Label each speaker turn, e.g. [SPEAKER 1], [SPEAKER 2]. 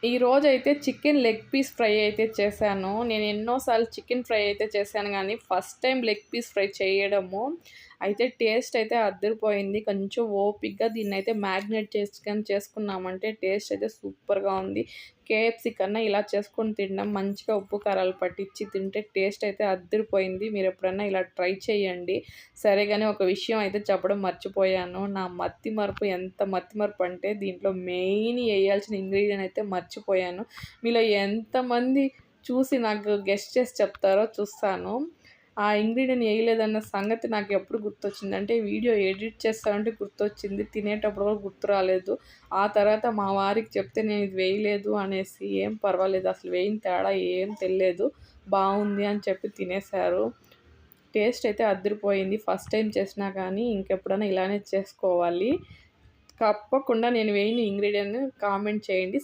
[SPEAKER 1] ఈరోజైతే chicken leg piece fry అయితే చేశాను. నేను ఎన్నో సార్లు చికెన్ ఫ్రై అయితే చేశాను గానీ, first time leg piece fry చేయడము. అయితే టేస్ట్ అయితే అద్దిరిపోయింది. కొంచెం ఓపికగా దీన్నైతే మ్యాగ్నేట్ చేసుకున్నామంటే టేస్ట్ అయితే సూపర్‌గా ఉంది. కేఎఫ్‌సీ కన్నా ఇలా చేసుకొని తినడం మంచిగా ఉప్పు, కారాలు పట్టించి తింటే టేస్ట్ అయితే అద్దిరిపోయింది. మీరెప్పుడన్నా ఇలా ట్రై చేయండి. సరే గాని ఒక విషయం అయితే చెప్పడం మర్చిపోయాను. నా మతిమరుపు ఎంత మతిమరుపు అంటే దీంట్లో మెయిన్ ఎయ్యాల్సిన ఇంగ్రీడియెంట్ అయితే మర్చిపోయాను. మీలో ఎంతమంది చూసి నాకు గెస్ చేసి చెప్తారో చూస్తాను. ఆ ఇంగ్రీడియెంట్ ఎయలేదన్న సంగతి నాకెప్పుడు గుర్తొచ్చిందంటే, వీడియో ఎడిట్ చేస్తా ఉంటే గుర్తొచ్చింది. తినేటప్పుడు కూడా గుర్తు రాలేదు. ఆ తర్వాత మా వారికి చెప్తే నేను ఇది వేయలేదు అనేసి, "ఏం పర్వాలేదు అసలు వేయని తేడా ఏం తెలీలేదు. బావుంది" అని చెప్పి తినేశారు. టేస్ట్ అయితే అద్దిరిపోయింది. ఫస్ట్ టైం చేసినా కానీ ఇంకెప్పుడైనా ఇలానే చేసుకోవాలి. తప్పకుండా నేను వేయని ఇంగ్రీడియెంట్‌ని కామెంట్ చేయండి.